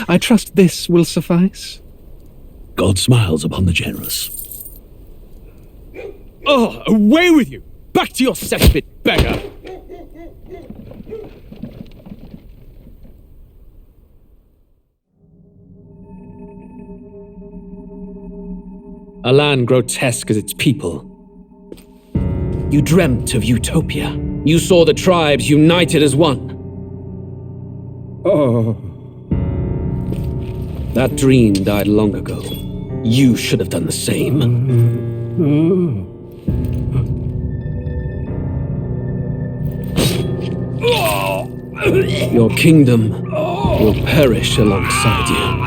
I trust this will suffice. God smiles upon the generous. Oh, away with you! Back to your cesspit, beggar! A land grotesque as its people. You dreamt of utopia. You saw the tribes united as one. Oh. That dream died long ago. You should have done the same. Your kingdom will perish alongside you.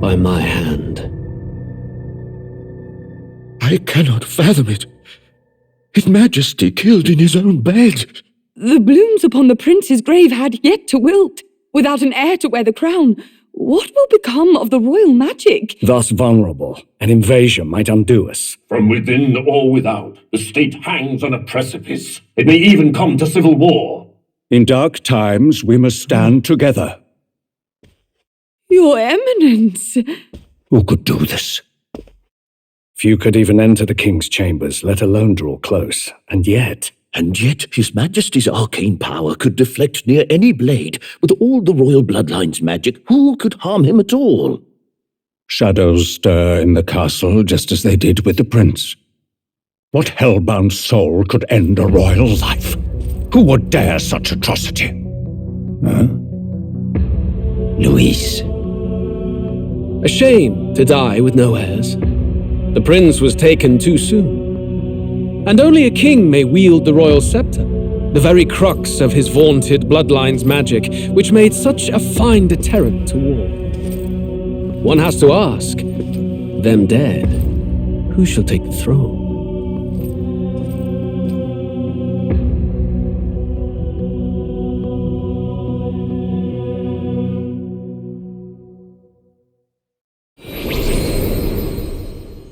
By my hand. I cannot fathom it. His Majesty killed in his own bed. The blooms upon the prince's grave had yet to wilt. Without an heir to wear the crown, what will become of the royal magic? Thus vulnerable, an invasion might undo us. From within or without, the state hangs on a precipice. It may even come to civil war. In dark times, we must stand together. Your Eminence! Who could do this? Few could even enter the king's chambers, let alone draw close. And yet His Majesty's arcane power could deflect near any blade. With all the royal bloodline's magic, who could harm him at all? shadows stir in the castle just as they did with the prince. What hellbound soul could end a royal life? Who would dare such atrocity? Luis. A shame to die with no heirs. The prince was taken too soon. And only a king may wield the royal scepter, the very crux of his vaunted bloodline's magic, which made such a fine deterrent to war. One has to ask, them dead, who shall take the throne?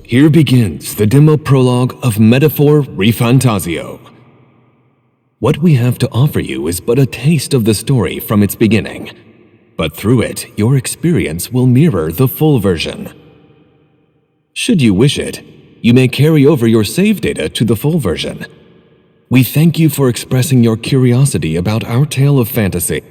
Here begins the demo prologue of Metaphor ReFantazio. What we have to offer you is but a taste of the story from its beginning, but through it, your experience will mirror the full version. Should you wish it, you may carry over your save data to the full version. We thank you for expressing your curiosity about our tale of fantasy.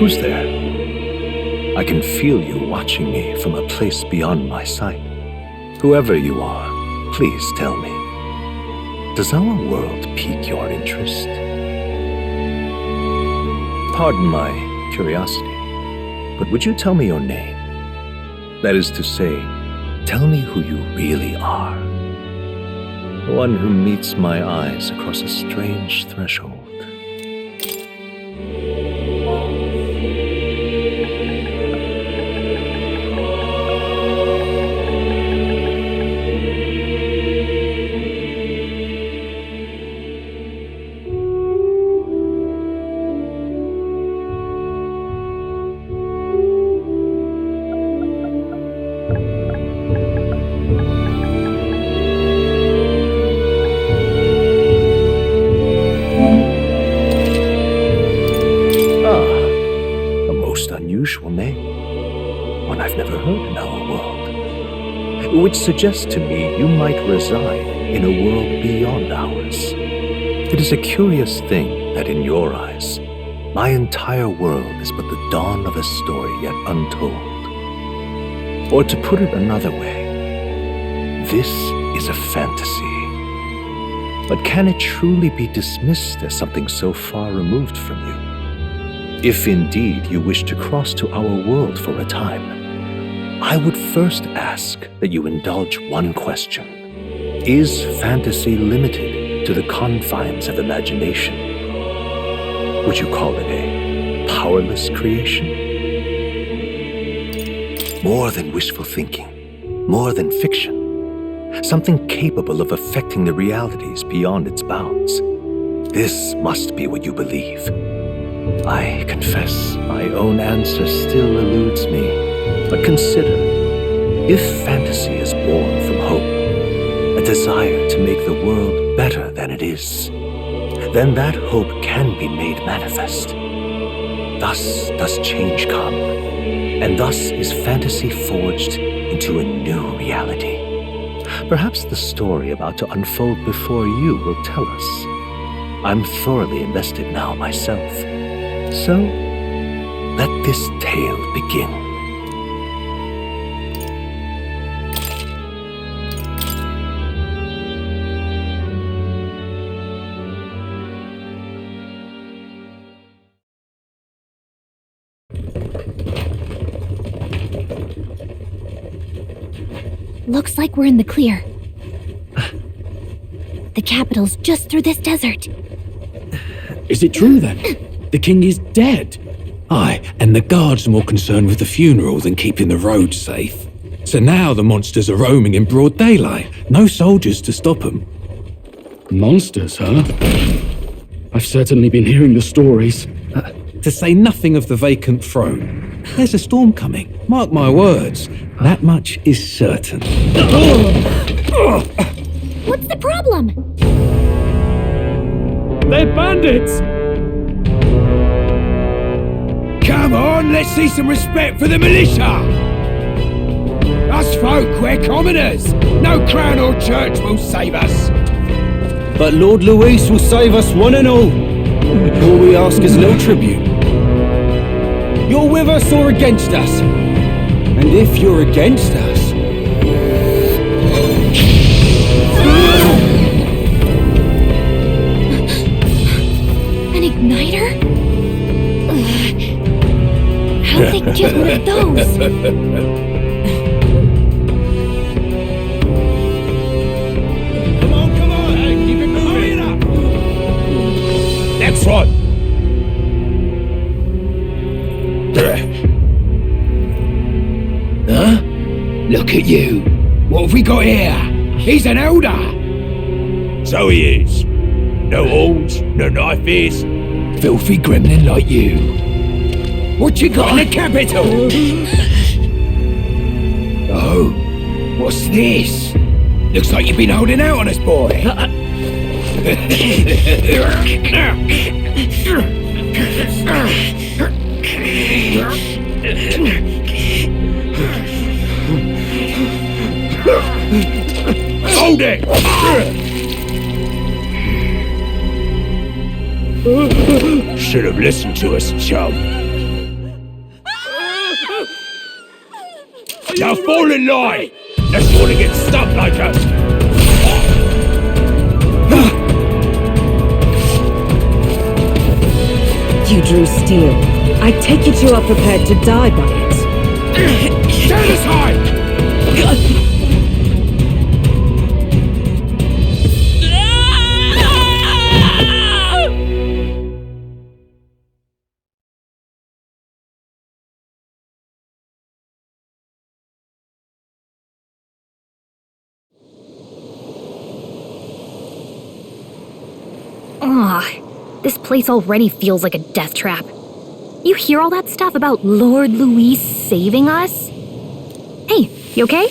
Who's there? I can feel you watching me from a place beyond my sight. Whoever you are, please tell me, does our world pique your interest? Pardon my curiosity, but would you tell me your name? That is to say, tell me who you really are. The one who meets my eyes across a strange threshold. Unusual name, one I've never heard in our world, which suggests to me you might reside in a world beyond ours. It is a curious thing that in your eyes, my entire world is but the dawn of a story yet untold. Or to put it another way, this is a fantasy. But can it truly be dismissed as something so far removed from you? If indeed you wish to cross to our world for a time, I would first ask that you indulge one question. Is fantasy limited to the confines of imagination? Would you call it a powerless creation? More than wishful thinking, more than fiction, something capable of affecting the realities beyond its bounds. This must be what you believe. I confess, my own answer still eludes me. But consider, if fantasy is born from hope, a desire to make the world better than it is, then that hope can be made manifest. Thus does change come, and thus is fantasy forged into a new reality. Perhaps the story about to unfold before you will tell us. I'm thoroughly invested now myself. So, let this tale begin. Looks like we're in the clear. The capital's just through this desert. Is it true then? The king is dead? Aye, and the guards are more concerned with the funeral than keeping the roads safe. So now the monsters are roaming in broad daylight. No soldiers to stop them. Monsters, huh? I've certainly been hearing the stories. To say nothing of the vacant throne. There's a storm coming, mark my words. That much is certain. What's the problem? They're bandits! Come on, let's see some respect for the militia! Us folk, we're commoners! No crown or church will save us! But Lord Luis will save us one and all. All we ask is a little tribute. You're with us or against us? And if you're against us... An igniter? How'd they get one of those? Come on, keep it moving up! Next one! Huh? Look at you! What have we got here? He's an elder! So he is. No horns, no knifes. Filthy gremlin like you. What you got in the capital? Oh, what's this? Looks like you've been holding out on us, boy. Hold it! Should have listened to us, chum. Now fall in line! Let's want to get stuck like us! You drew steel. I take it you are prepared to die by it. Stand aside! This place already feels like a death trap. You hear all that stuff about Lord Louis saving us? Hey, you okay?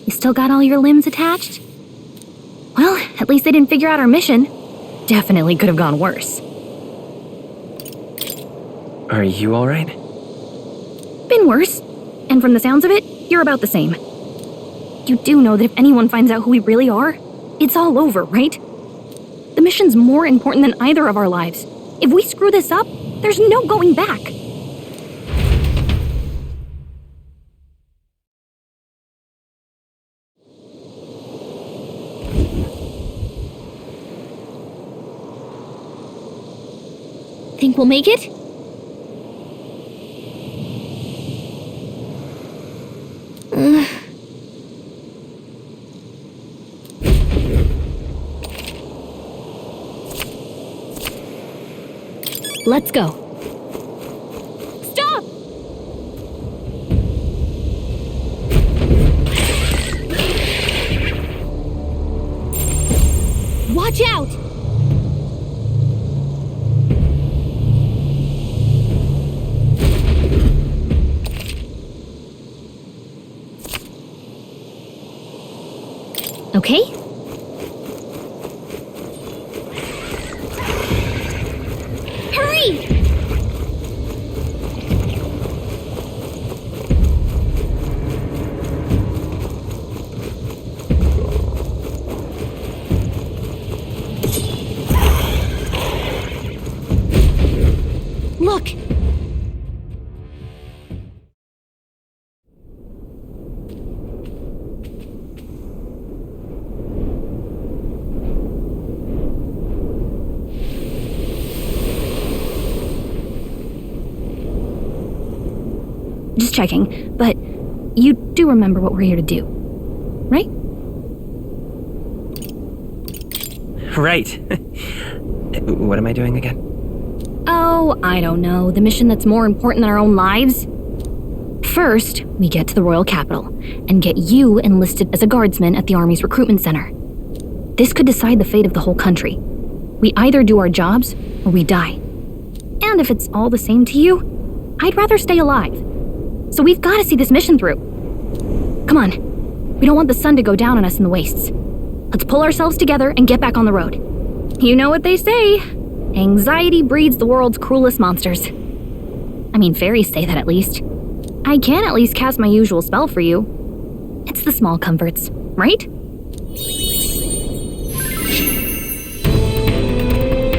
You still got all your limbs attached? Well, at least they didn't figure out our mission. Definitely could have gone worse. Are you alright? Been worse. And from the sounds of it, you're about the same. You do know that if anyone finds out who we really are, it's all over, right? The mission's more important than either of our lives. If we screw this up, there's no going back. Think we'll make it? Let's go. Stop! Watch out! Okay? Look! Just checking, but you do remember what we're here to do, right? Right. What am I doing again? Oh, I don't know. The mission that's more important than our own lives? First, we get to the royal capital and get you enlisted as a guardsman at the army's recruitment center. This could decide the fate of the whole country. We either do our jobs or we die. And if it's all the same to you, I'd rather stay alive. So we've got to see this mission through. Come on. We don't want the sun to go down on us in the wastes. Let's pull ourselves together and get back on the road. You know what they say. Anxiety breeds the world's cruelest monsters. I mean, fairies say that at least. I can at least cast my usual spell for you. It's the small comforts, right?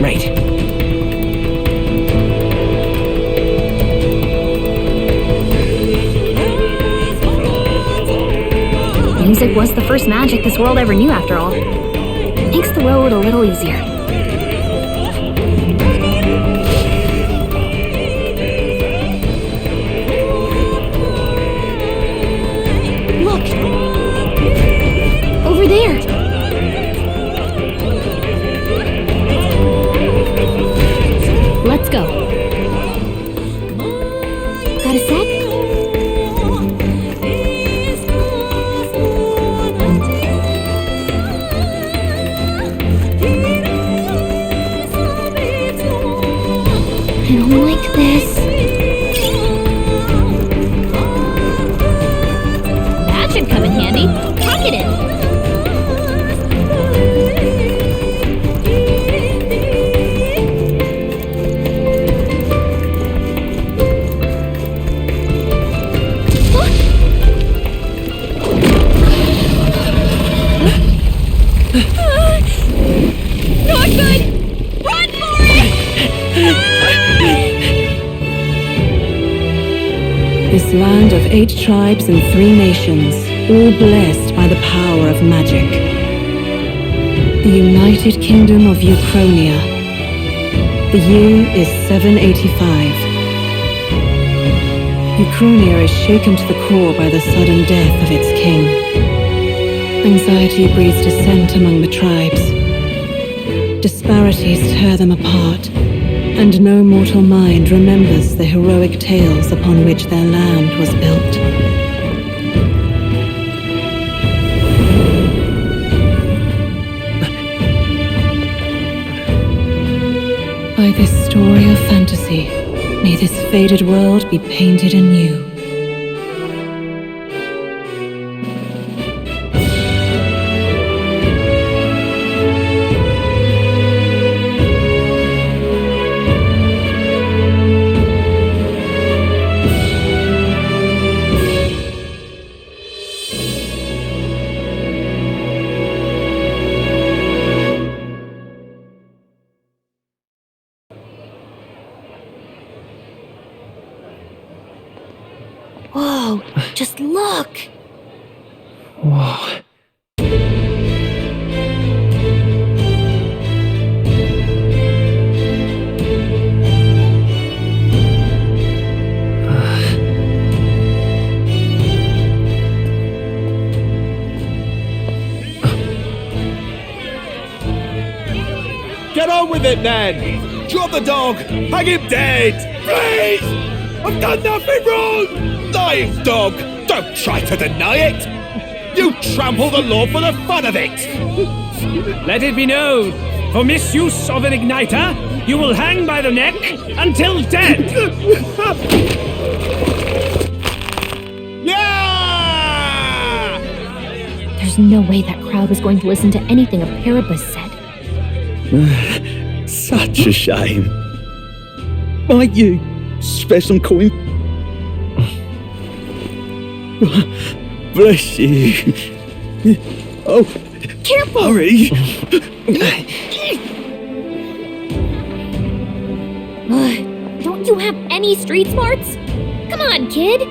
Right. Music was the first magic this world ever knew, after all. Makes the road a little easier. Look! Over there! Let's go. Got a sec? I don't like this. That should come in handy. Pack it in. This land of 8 tribes and 3 nations, all blessed by the power of magic. The United Kingdom of Euchronia. The year is 785. Euchronia is shaken to the core by the sudden death of its king. Anxiety breeds dissent among the tribes. Disparities tear them apart, and no mortal mind remembers the heroic tales upon which their land was built. By this story of fantasy, may this faded world be painted anew. Whoa, just look! Whoa. Get on with it, then! Drop the dog! Hang him dead! Please! I've done nothing wrong! Lying dog! Don't try to deny it! You trample the law for the fun of it! Let it be known, for misuse of an igniter, you will hang by the neck until dead! Yeah! There's no way that crowd was going to listen to anything a Paribus said. Such a shame. Might you spare some coin? Bless you. Oh, careful! Hurry! Don't you have any street smarts? Come on, kid!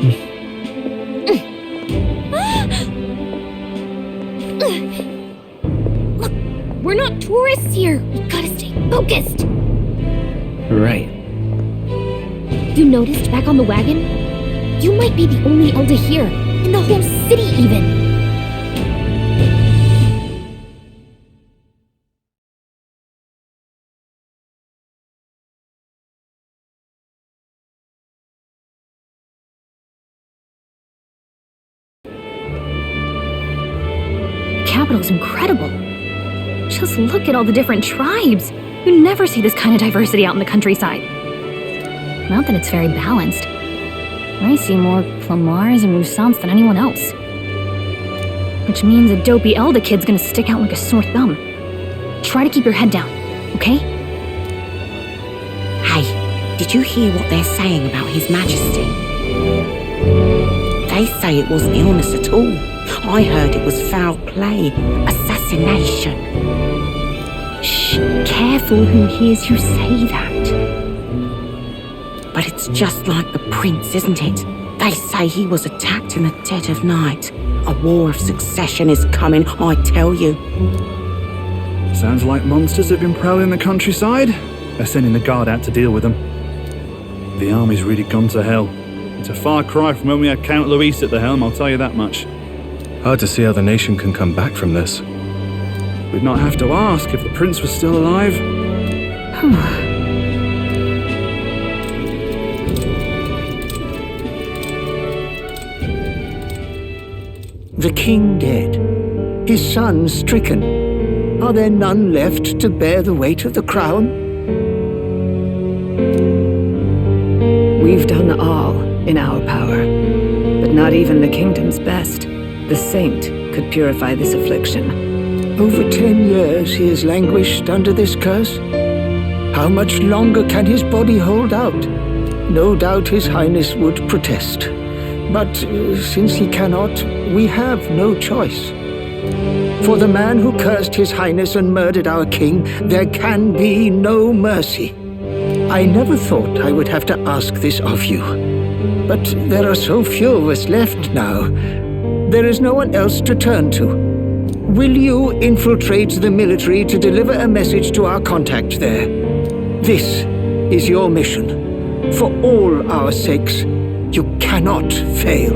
Look, we're not tourists here. We gotta stay focused. Right. You noticed back on the wagon? You might be the only elder here, in the whole city even. The capital's incredible. Just look at all the different tribes. You never see this kind of diversity out in the countryside. Not that it's very balanced. I see more Flamars and Roussants than anyone else. Which means a dopey elder kid's gonna stick out like a sore thumb. Try to keep your head down, okay? Hey, did you hear what they're saying about His Majesty? They say it wasn't illness at all. I heard it was foul play, assassination. Shh, careful who hears you say that. But it's just like the prince, isn't it? They say he was attacked in the dead of night. A war of succession is coming, I tell you. Sounds like monsters have been prowling the countryside. They're sending the guard out to deal with them. The army's really gone to hell. It's a far cry from when we had Count Luis at the helm, I'll tell you that much. Hard to see how the nation can come back from this. We'd not have to ask if the prince was still alive. The king dead, his son stricken. Are there none left to bear the weight of the crown? We've done all in our power, but not even the kingdom's best, the saint, could purify this affliction. Over 10 years he has languished under this curse. How much longer can his body hold out? No doubt His Highness would protest. But since he cannot, we have no choice. For the man who cursed His Highness and murdered our king, there can be no mercy. I never thought I would have to ask this of you. But there are so few of us left now. There is no one else to turn to. Will you infiltrate the military to deliver a message to our contact there? This is your mission. For all our sakes, you cannot fail.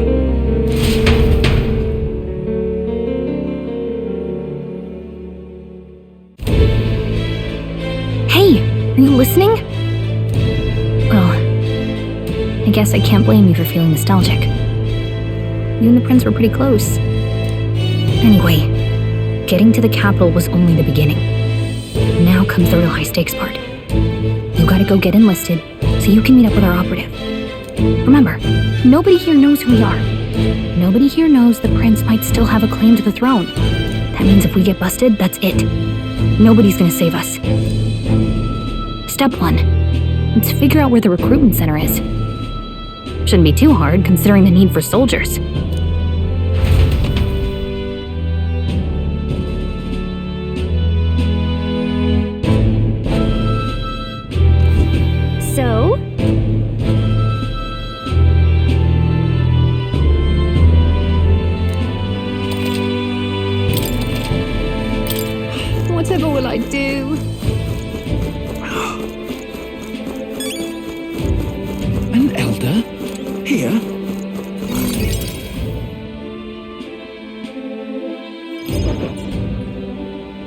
Hey, are you listening? Well, I guess I can't blame you for feeling nostalgic. You and the prince were pretty close. Anyway, getting to the capital was only the beginning. Now comes the real high-stakes part. You gotta go get enlisted so you can meet up with our operative. Remember, nobody here knows who we are. Nobody here knows the prince might still have a claim to the throne. That means if we get busted, that's it. Nobody's gonna save us. Step 1. Let's figure out where the recruitment center is. Shouldn't be too hard, considering the need for soldiers. So? Whatever will I do? An elder? Here?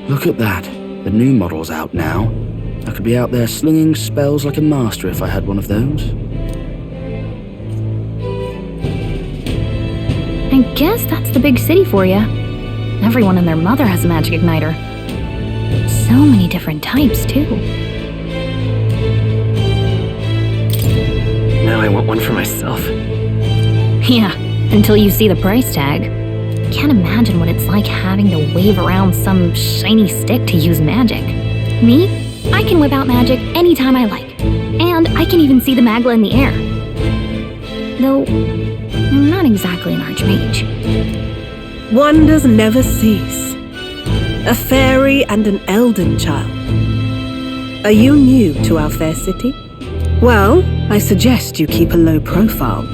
Look at that. The new model's out now. I could be out there slinging spells like a master if I had one of those. I guess that's the big city for you. Everyone and their mother has a magic igniter. So many different types, too. Now I want one for myself. Yeah, until you see the price tag. Can't imagine what it's like having to wave around some shiny stick to use magic. Me? I can whip out magic anytime I like. And I can even see the Magla in the air. Though, I'm not exactly an archmage. Wonders never cease. A fairy and an elden child. Are you new to our fair city? Well, I suggest you keep a low profile.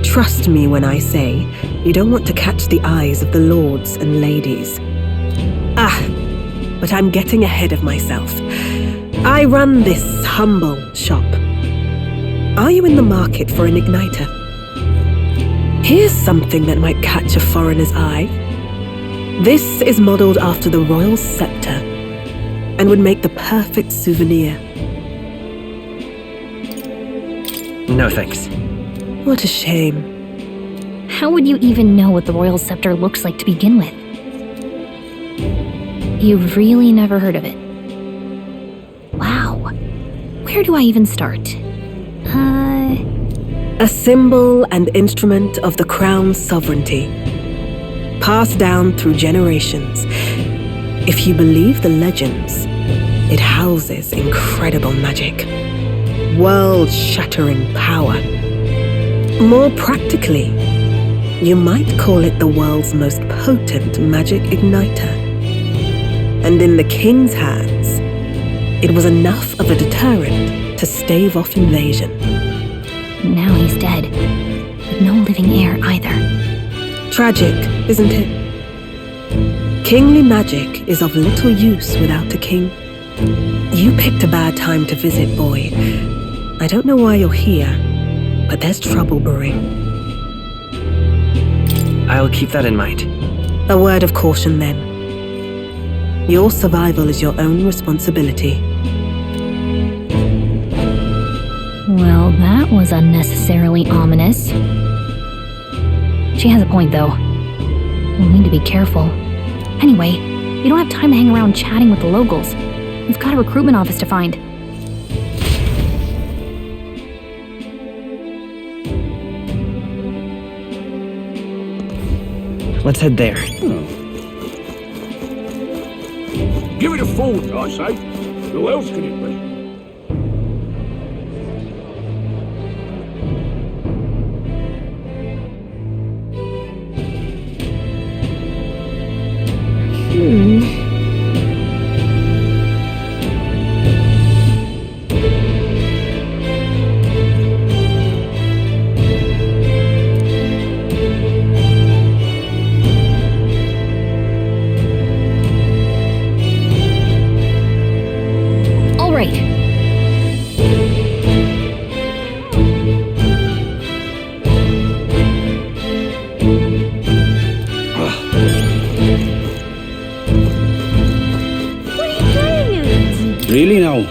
Trust me when I say you don't want to catch the eyes of the lords and ladies. But I'm getting ahead of myself. I run this humble shop. Are you in the market for an igniter? Here's something that might catch a foreigner's eye. This is modeled after the royal scepter and would make the perfect souvenir. No thanks. What a shame. How would you even know what the royal scepter looks like to begin with? You've really never heard of it. Wow. Where do I even start? A symbol and instrument of the crown's sovereignty. Passed down through generations. If you believe the legends, it houses incredible magic. World-shattering power. More practically, you might call it the world's most potent magic igniter. And in the king's hands, it was enough of a deterrent to stave off invasion. Now he's dead, with no living heir either. Tragic, isn't it? Kingly magic is of little use without a king. You picked a bad time to visit, boy. I don't know why you're here, but there's trouble brewing. I'll keep that in mind. A word of caution then. Your survival is your own responsibility. Well, that was unnecessarily ominous. She has a point, though. We'll need to be careful. Anyway, we don't have time to hang around chatting with the locals. We've got a recruitment office to find. Let's head there. Give it a forward, I say. Who else can it be? now.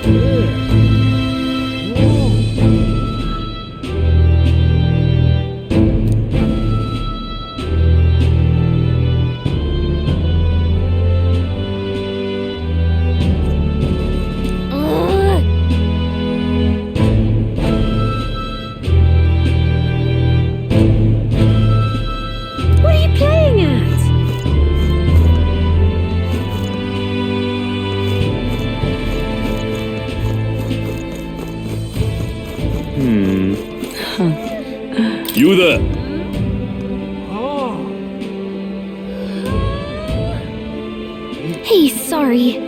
What are you playing at? You there? Hey, sorry.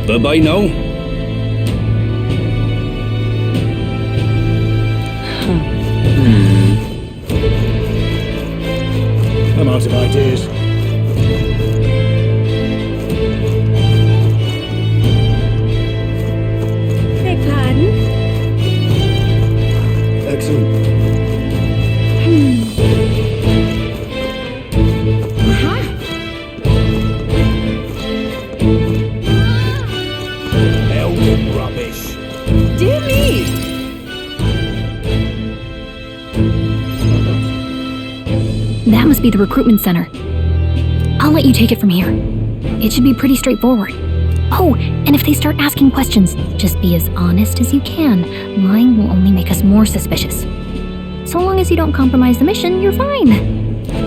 Bye-bye now. I'm out of ideas. Beg pardon? Excellent. Elden rubbish. Dear me! That must be the recruitment center. I'll let you take it from here. It should be pretty straightforward. Oh, and if they start asking questions, just be as honest as you can. Lying will only make us more suspicious. So long as you don't compromise the mission, you're fine.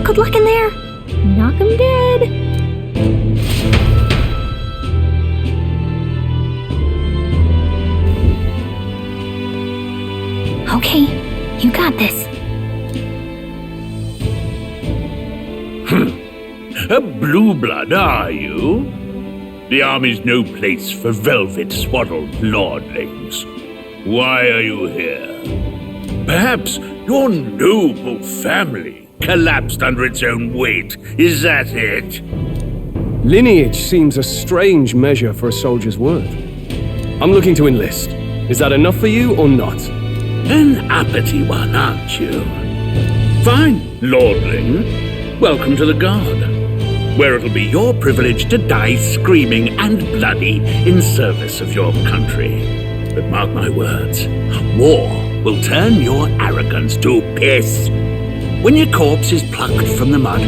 Good luck in there. Knock 'em dead. Okay, you got this. A blue blood, are you? The army's no place for velvet-swaddled lordlings. Why are you here? Perhaps your noble family collapsed under its own weight. Is that it? Lineage seems a strange measure for a soldier's worth. I'm looking to enlist. Is that enough for you or not? An uppity one, aren't you? Fine, lordling. Welcome to the Guard, where it'll be your privilege to die screaming and bloody in service of your country. But mark my words, war will turn your arrogance to piss. When your corpse is plucked from the mud,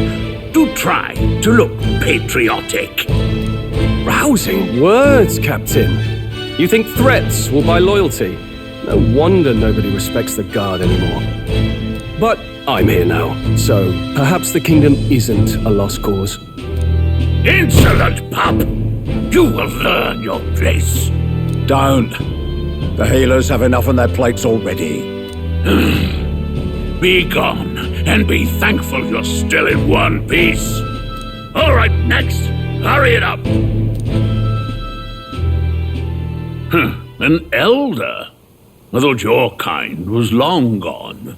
do try to look patriotic. Rousing words, Captain. You think threats will buy loyalty? No wonder nobody respects the Guard anymore. But I'm here now, so perhaps the kingdom isn't a lost cause. Insolent pup! You will learn your place. Don't. The healers have enough on their plates already. Be gone, and be thankful you're still in one piece. All right, next. Hurry it up. An elder? I thought your kind was long gone.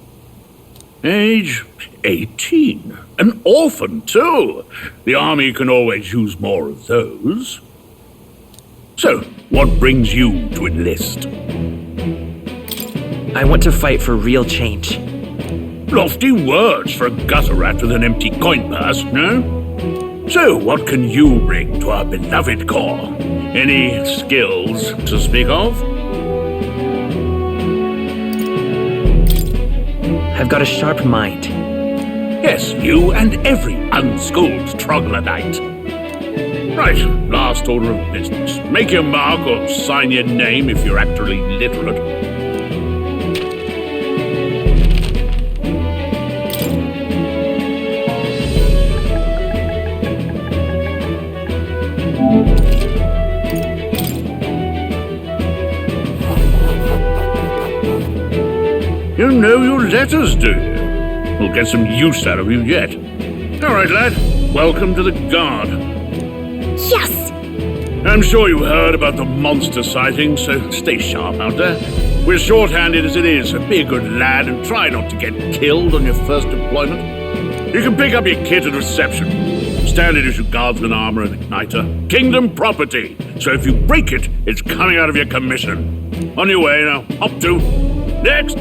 Age 18. An orphan, too. The army can always use more of those. So, what brings you to enlist? I want to fight for real change. Lofty words for a gutter rat with an empty coin purse, no? So, what can you bring to our beloved corps? Any skills to speak of? I've got a sharp mind. Yes, you and every unschooled troglodyte. Right, last order of business. Make your mark or sign your name if you're actually literate. You know your letters, do you? We'll get some use out of you yet. All right, lad. Welcome to the Guard. Yes! I'm sure you heard about the monster sighting, so stay sharp out there. We're short-handed as it is, so be a good lad and try not to get killed on your first deployment. You can pick up your kit at reception. Standard issue guardsman armor and igniter. Kingdom property, so if you break it, it's coming out of your commission. On your way now. Up to. Next!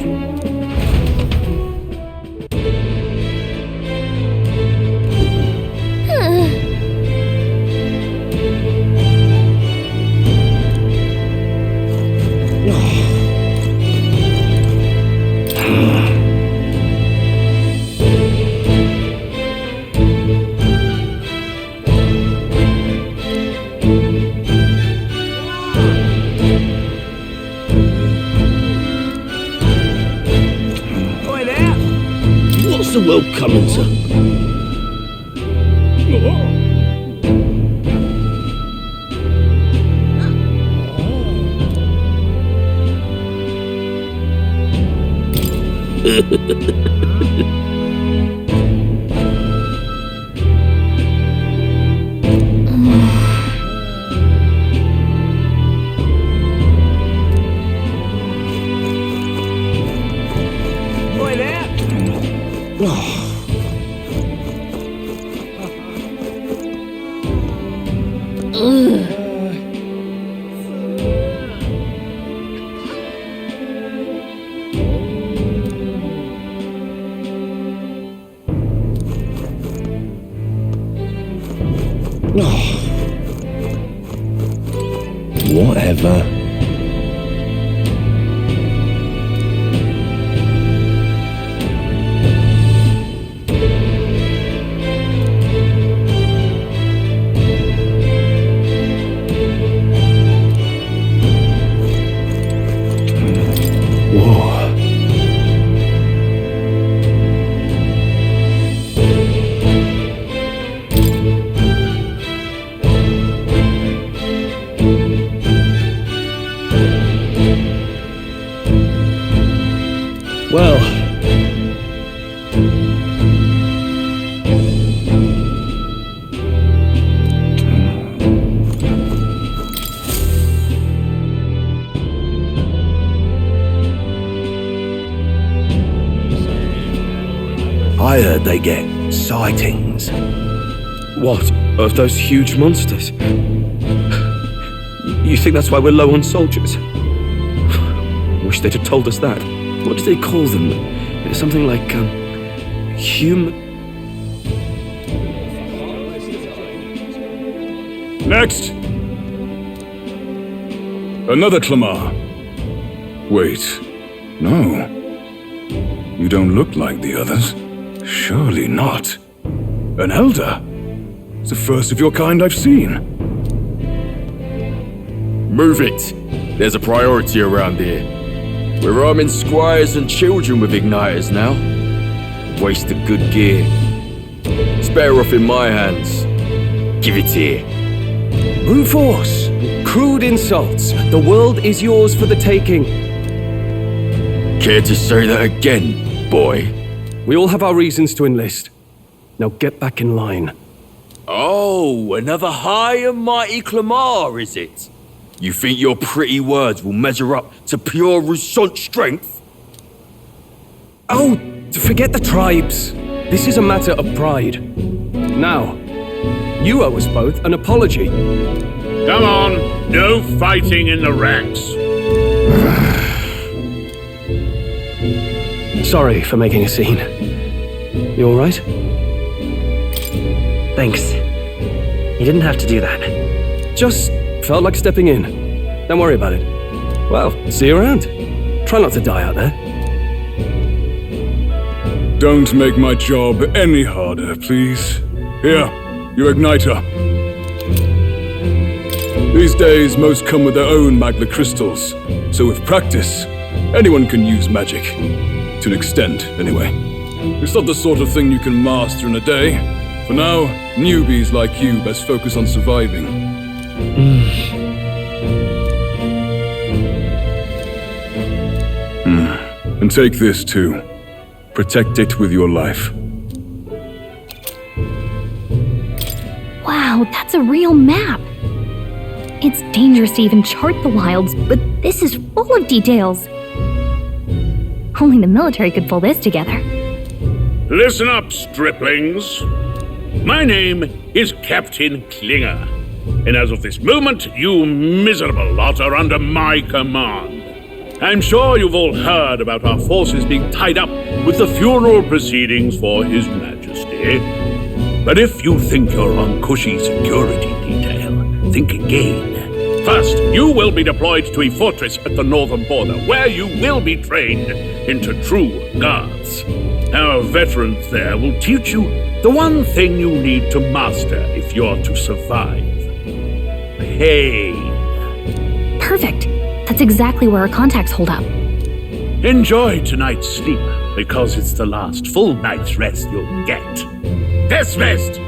Welcome, sir. Boy there! Whatever. Well, I heard they get sightings. What? Of those huge monsters? You think that's why we're low on soldiers? Wish they'd have told us that. What do they call them? Something like, human... Next! Another Clamar. Wait, no. You don't look like the others. Surely not. An elder? It's the first of your kind I've seen. Move it! There's a priority around here. We're arming squires and children with igniters now. Waste of good gear. It's better off in my hands. Give it here. Brute force! Crude insults! The world is yours for the taking. Care to say that again, boy? We all have our reasons to enlist. Now get back in line. Oh, another high and mighty Clamar, is it? You think your pretty words will measure up to pure Roussant strength? Oh, forget the tribes. This is a matter of pride. Now, you owe us both an apology. Come on, no fighting in the ranks. Sorry for making a scene. You all right? Thanks. You didn't have to do that. Just felt like stepping in. Don't worry about it. Well, see you around. Try not to die out there. Don't make my job any harder, please. Here, your igniter. These days, most come with their own magna crystals, so with practice, anyone can use magic. To an extent, anyway. It's not the sort of thing you can master in a day. For now, newbies like you best focus on surviving. And take this too. Protect it with your life. Wow, that's a real map. It's dangerous to even chart the wilds, but this is full of details. Only the military could pull this together. Listen up, striplings. My name is Captain Klinger, and as of this moment, you miserable lot are under my command. I'm sure you've all heard about our forces being tied up with the funeral proceedings for His Majesty. But if you think you're on cushy security detail, think again. First, you will be deployed to a fortress at the northern border, where you will be trained into true guards. Our veterans there will teach you the one thing you need to master if you're to survive. Pain. Perfect. That's exactly where our contacts hold up. Enjoy tonight's sleep, because it's the last full night's rest you'll get. Dismissed!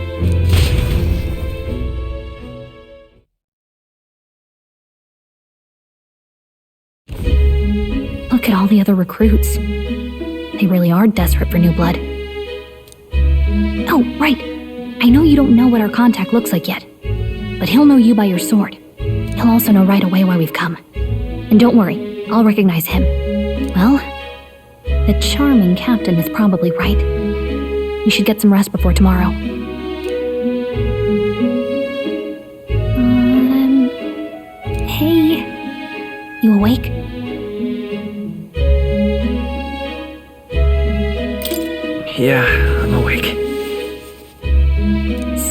Look at all the other recruits. They really are desperate for new blood. Oh, right. I know you don't know what our contact looks like yet, but he'll know you by your sword. He'll also know right away why we've come. And don't worry, I'll recognize him. Well, the charming captain is probably right. We should get some rest before tomorrow. Hey. You awake? Yeah, I'm awake.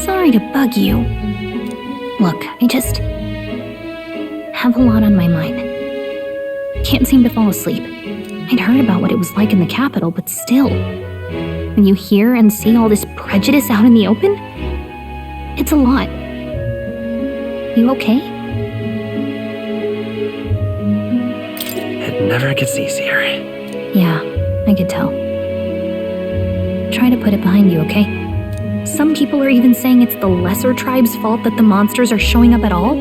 Sorry to bug you. Look, I just have a lot on my mind. Can't seem to fall asleep. I'd heard about what it was like in the capital, but still. When you hear and see all this prejudice out in the open, it's a lot. You okay? It never gets easier. Yeah, I could tell. Try to put it behind you, okay? Some people are even saying it's the lesser tribe's fault that the monsters are showing up at all.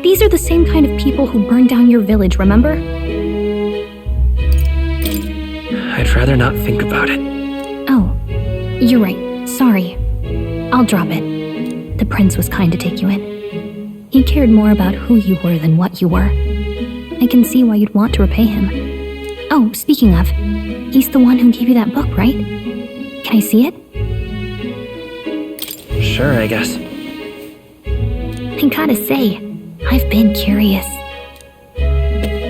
These are the same kind of people who burned down your village, remember? I'd rather not think about it. Oh, you're right. Sorry. I'll drop it. The prince was kind to take you in. He cared more about who you were than what you were. I can see why you'd want to repay him. Oh, speaking of, he's the one who gave you that book, right? Can I see it? Sure, I guess. I gotta say, I've been curious.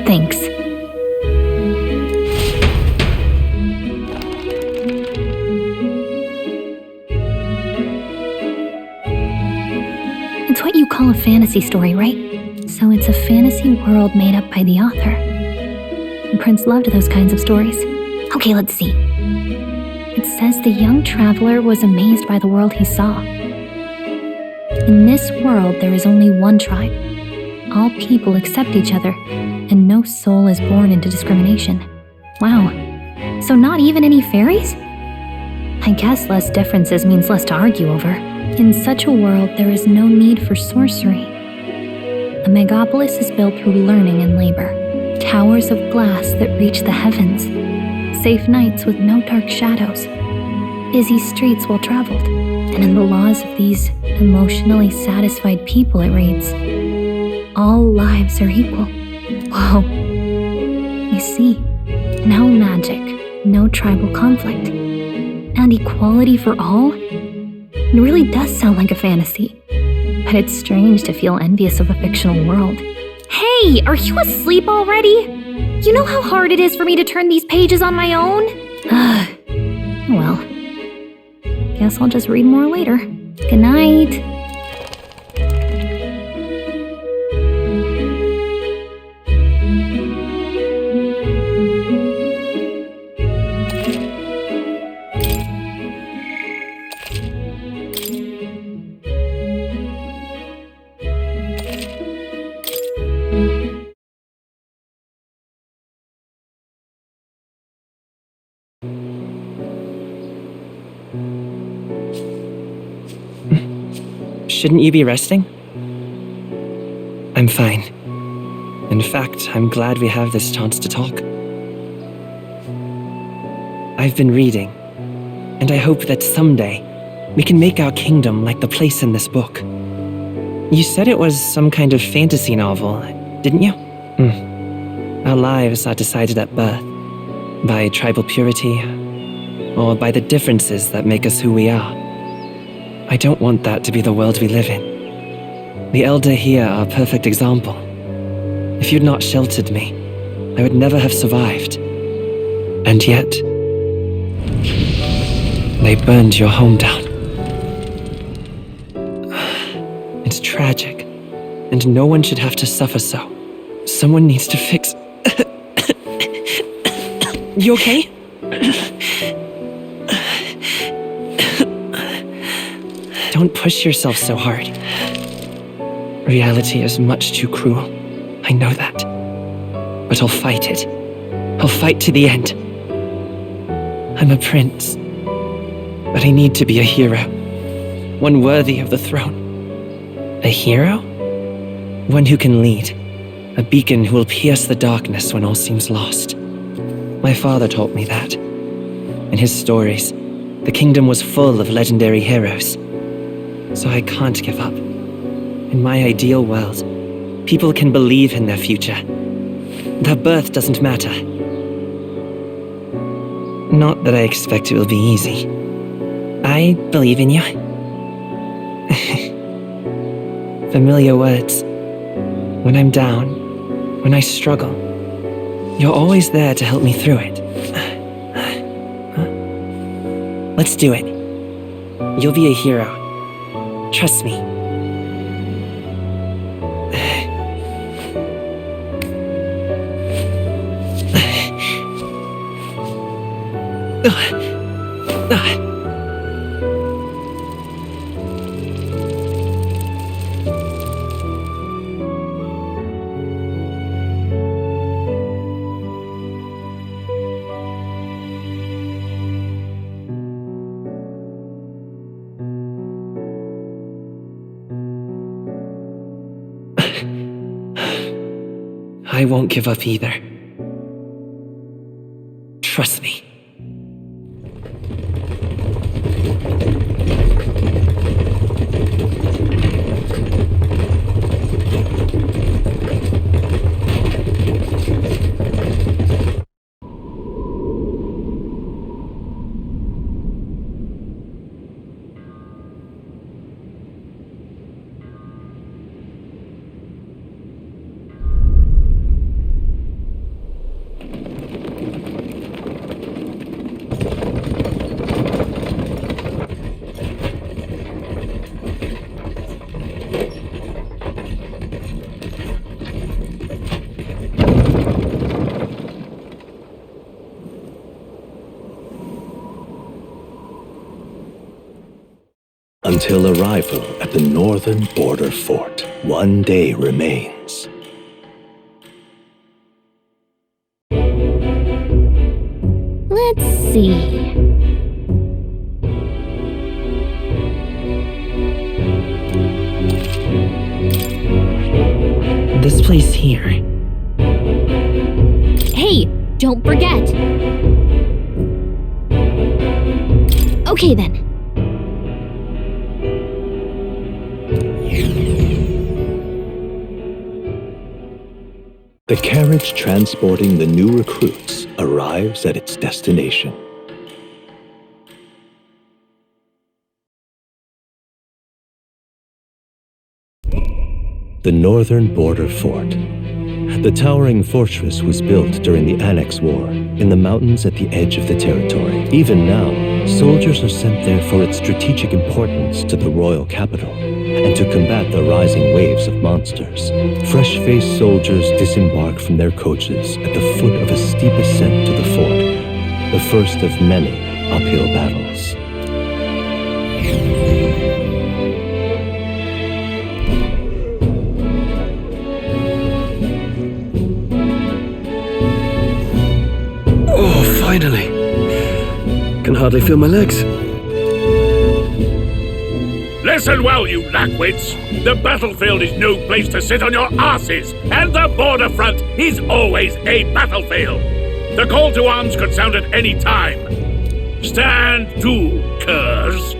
Thanks. It's what you call a fantasy story, right? So it's a fantasy world made up by the author. The prince loved those kinds of stories. Okay, let's see. It says the young traveler was amazed by the world he saw. In this world, there is only one tribe. All people accept each other, and no soul is born into discrimination. Wow. So not even any fairies? I guess less differences means less to argue over. In such a world, there is no need for sorcery. A megapolis is built through learning and labor. Towers of glass that reach the heavens. Safe nights with no dark shadows. Busy streets well traveled. And in the laws of these emotionally satisfied people, it reads, all lives are equal. Whoa. You see, no magic, no tribal conflict, and equality for all? It really does sound like a fantasy. But it's strange to feel envious of a fictional world. Hey, are you asleep already? You know how hard it is for me to turn these pages on my own? Well, guess I'll just read more later. Good night. Shouldn't you be resting? I'm fine. In fact, I'm glad we have this chance to talk. I've been reading, and I hope that someday we can make our kingdom like the place in this book. You said it was some kind of fantasy novel, didn't you? Our lives are decided at birth, by tribal purity, or by the differences that make us who we are. I don't want that to be the world we live in. The Elder here are a perfect example. If you'd not sheltered me, I would never have survived. And yet, they burned your home down. It's tragic, and no one should have to suffer so. Someone needs to fix... You okay? Don't push yourself so hard. Reality is much too cruel. I know that. But I'll fight it. I'll fight to the end. I'm a prince, but I need to be a hero. One worthy of the throne. A hero? One who can lead. A beacon who will pierce the darkness when all seems lost. My father taught me that. In his stories, the kingdom was full of legendary heroes. So I can't give up. In my ideal world, people can believe in their future. Their birth doesn't matter. Not that I expect it will be easy. I believe in you. Familiar words. When I'm down, when I struggle, you're always there to help me through it. Let's do it. You'll be a hero. Trust me. I won't give up either. Trust me. Until arrival at the northern border fort, one day remains. Let's see. This place here. Hey, don't forget. Okay then. The carriage transporting the new recruits arrives at its destination. The northern border fort. The towering fortress was built during the Annex War in the mountains at the edge of the territory. Even now, soldiers are sent there for its strategic importance to the royal capital and to combat the rising waves of monsters. Fresh-faced soldiers disembark from their coaches at the foot of a steep ascent to the fort, the first of many uphill battles. Oh, finally. Can hardly feel my legs. Listen well, you lackwits. The battlefield is no place to sit on your asses, and the border front is always a battlefield. The call to arms could sound at any time. Stand to, curs.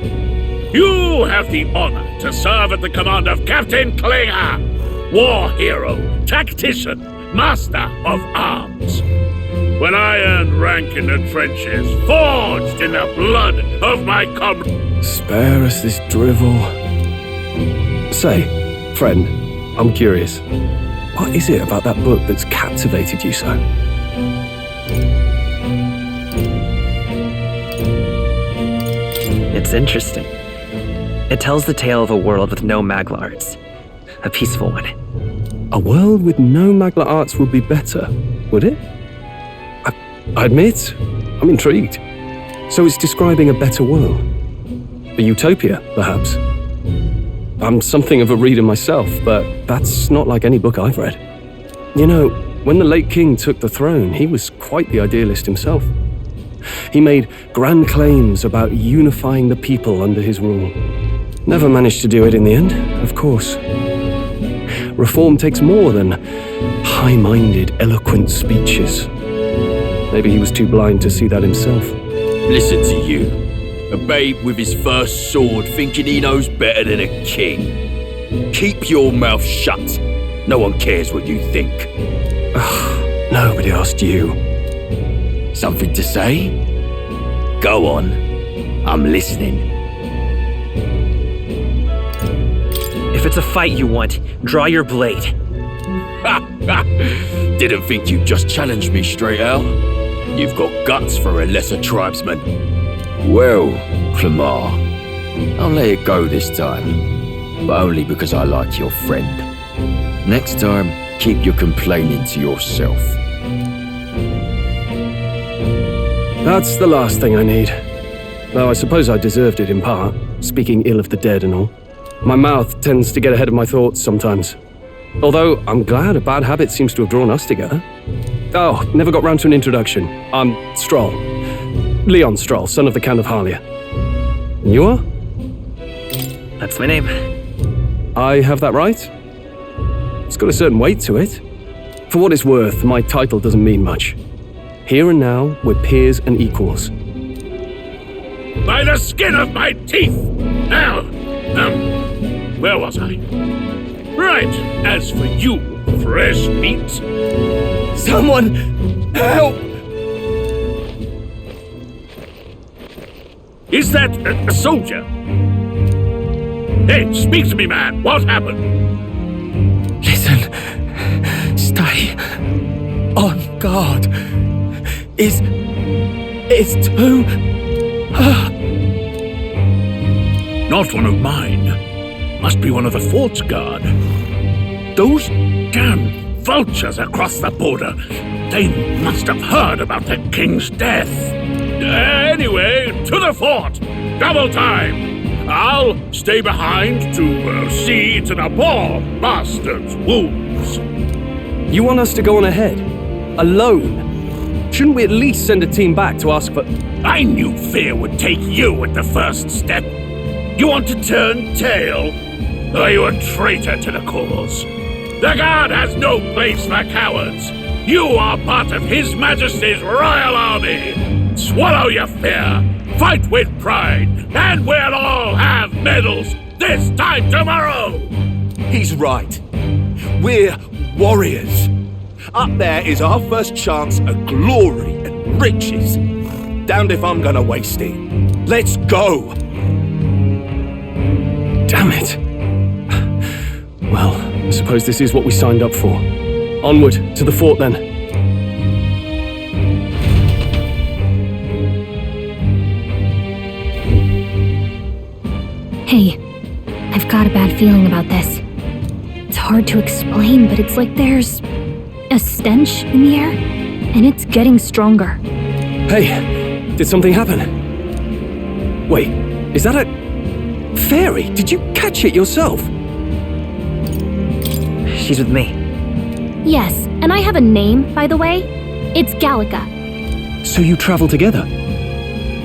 You have the honor to serve at the command of Captain Klinger, war hero, tactician, master of arms. When I earned rank in the trenches, forged in the blood of my comrades. Spare us this drivel. Say, friend, I'm curious. What is it about that book that's captivated you so? It's interesting. It tells the tale of a world with no Magla arts. A peaceful one. A world with no Magla arts would be better, would it? I admit, I'm intrigued. So it's describing a better world. A utopia, perhaps. I'm something of a reader myself, but that's not like any book I've read. You know, When the late king took the throne, he was quite the idealist himself. He made grand claims about unifying the people under his rule. Never managed to do it in the end, of course. Reform takes more than high-minded, eloquent speeches. Maybe he was too blind to see that himself. Listen to you. A babe with his first sword thinking he knows better than a king. Keep your mouth shut. No one cares what you think. Nobody asked you. Something to say? Go on. I'm listening. If it's a fight you want, draw your blade. Didn't think you'd just challenge me straight out. You've got guts for a lesser tribesman. Well, Clemar, I'll let it go this time, but only because I like your friend. Next time, keep your complaining to yourself. That's the last thing I need. Though I suppose I deserved it in part, speaking ill of the dead and all. My mouth tends to get ahead of my thoughts sometimes. Although, I'm glad a bad habit seems to have drawn us together. Oh, never got round to an introduction. I'm Stroll. Leon Stroll, son of the Count of Harlia. And you are? That's my name. I have that right? It's got a certain weight to it. For what it's worth, my title doesn't mean much. Here and now, we're peers and equals. By the skin of my teeth! Now, where was I? Right, as for you, fresh meat. Someone help! Is that a soldier? Hey, speak to me, man. What happened? Listen. Stay on guard. It's too... Not one of mine. Must be one of the fort's guard. Those damn vultures across the border. They must have heard about the king's death. Anyway, to the fort. Double time. I'll stay behind to see to the poor bastard's wounds. You want us to go on ahead? Alone? Shouldn't we at least send a team back to ask for... I knew fear would take you at the first step. You want to turn tail? Are you a traitor to the cause? The guard has no place for cowards. You are part of His Majesty's Royal Army. Swallow your fear, fight with pride, and we'll all have medals this time tomorrow! He's right. We're warriors. Up there is our first chance at glory and riches. Damned if I'm gonna waste it. Let's go! Damn it. Well, I suppose this is what we signed up for. Onward, to the fort then. Hey, I've got a bad feeling about this. It's hard to explain, but it's like there's a stench in the air, and it's getting stronger. Hey, did something happen? Wait, is that a... fairy? Did you catch it yourself? She's with me. Yes, and I have a name, by the way. It's Gallica. So you travel together?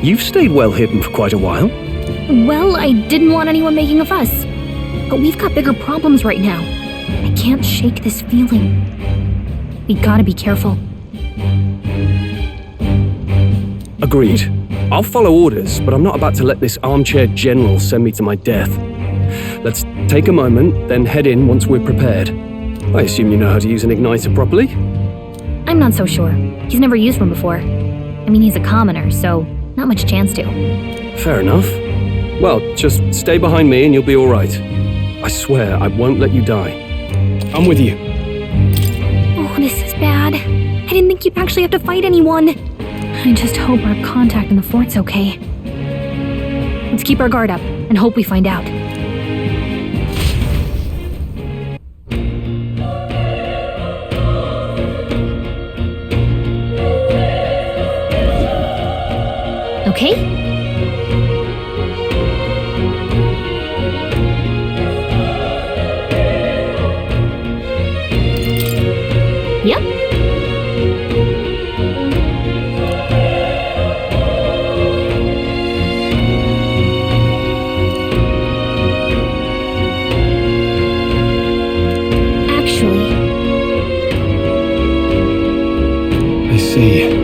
You've stayed well hidden for quite a while. Well, I didn't want anyone making a fuss. But we've got bigger problems right now. I can't shake this feeling. We gotta be careful. Agreed. I'll follow orders, but I'm not about to let this armchair general send me to my death. Let's take a moment, then head in once we're prepared. I assume you know how to use an igniter properly? I'm not so sure. He's never used one before. I mean, he's a commoner, so not much chance to. Fair enough. Well, just stay behind me and you'll be all right. I swear I won't let you die. I'm with you. Oh, this is bad. I didn't think you'd actually have to fight anyone. I just hope our contact in the fort's okay. Let's keep our guard up and hope we find out. Okay? Yep. see.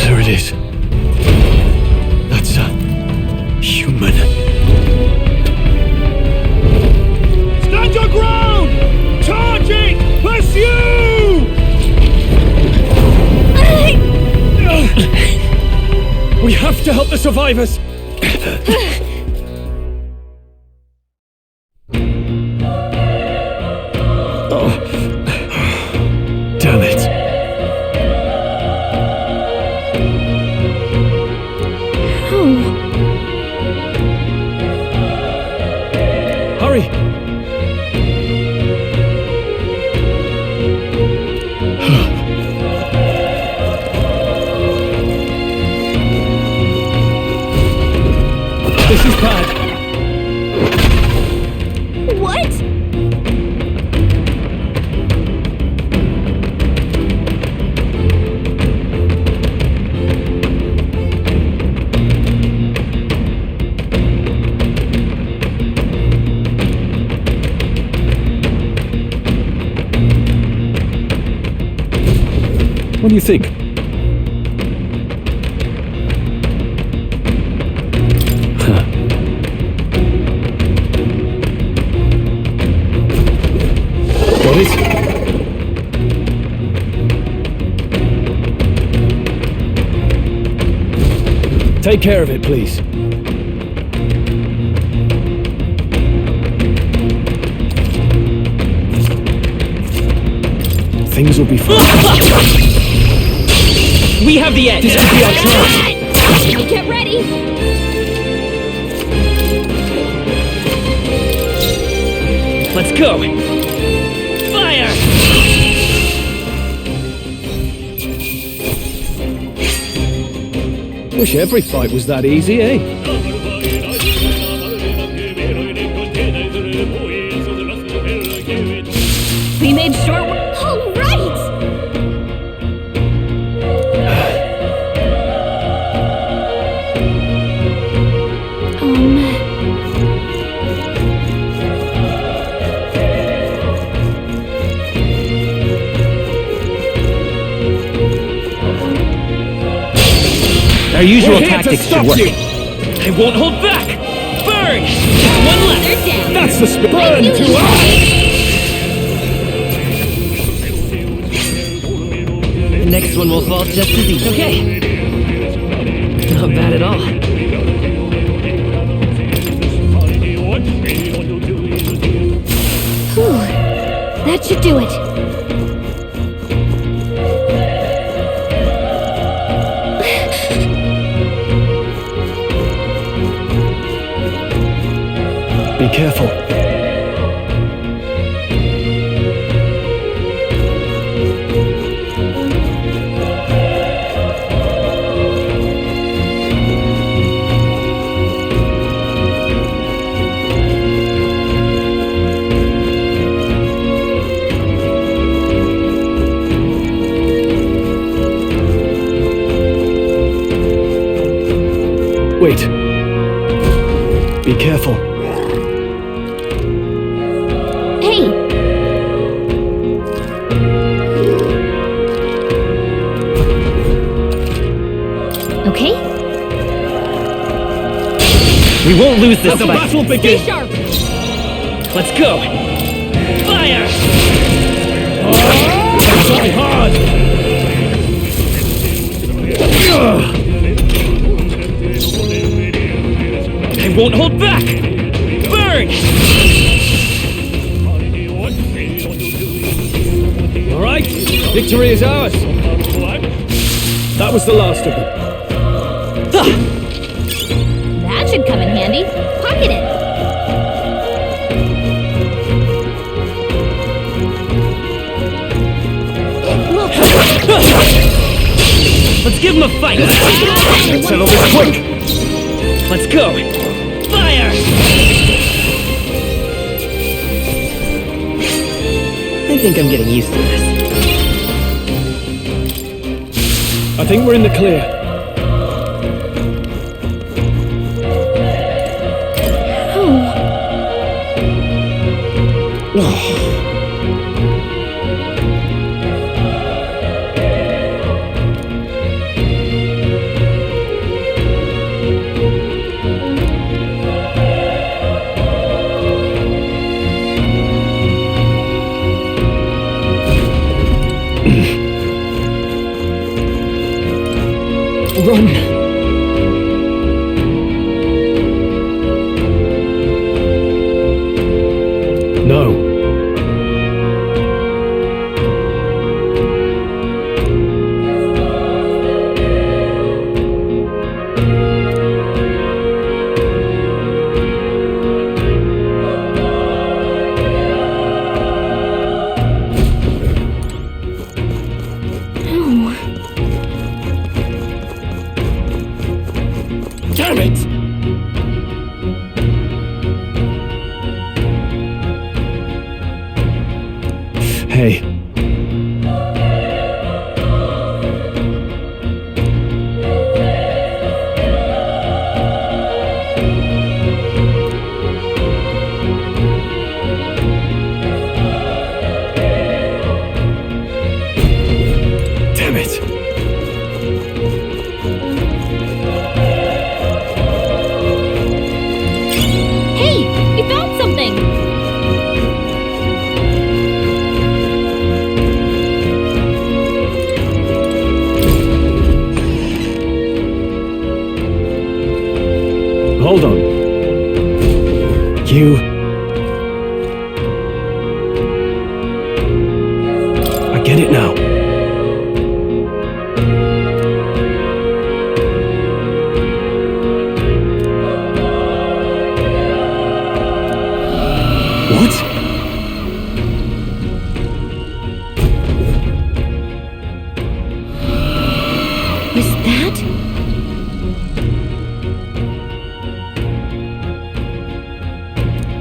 There it is. That's a human. Stand your ground! Charging! Pursue! We have to help the survivors. Oh. Damn it. Hurry! This is bad. What? What do you think? What is it? Take care of it, please. Things will be fine. We have the edge! This could be our chance! Get ready! Let's go! Fire! Wish every fight was that easy, eh? We made short work. All right! Our usual We're here tactics to stop should work. you. I won't hold back! Burn! One left! They're down. That's the burn to us! The next one will fall just as easy. Okay. Not bad at all. Whew. That should do it. Be careful. Wait. Be careful. Hey! Okay? We won't lose this Let the fight. battle Stay begin! sharp! Let's go! Fire! Try hard! I won't hold back! Burn! All right, victory is ours. That was the last of them. That should come in handy. Pocket it. Give him a fight! Let's settle this quick! Let's go! Fire! I think I'm getting used to this. I think we're in the clear. Run! No. Damn it! Hey. Damn it. Hey, we found something! Hold on. You... I get it now. What? Was that?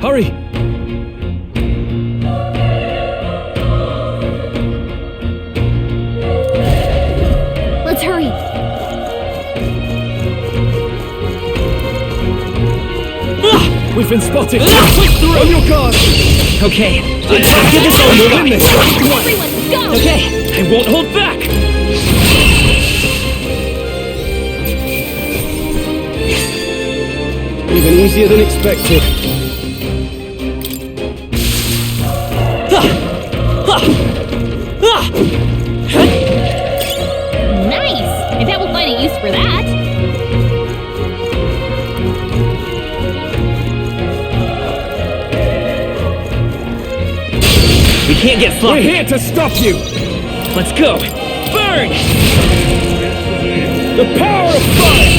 Hurry! Let's hurry! We've been spotted! Quick through! On your guard! Okay, let's get this over with! Everyone, go! Okay, I won't hold back! Even easier than expected. Nice! I bet we'll find a use for that. We can't get We're sloppy! here to stop you! Let's go! Burn! The power of fire!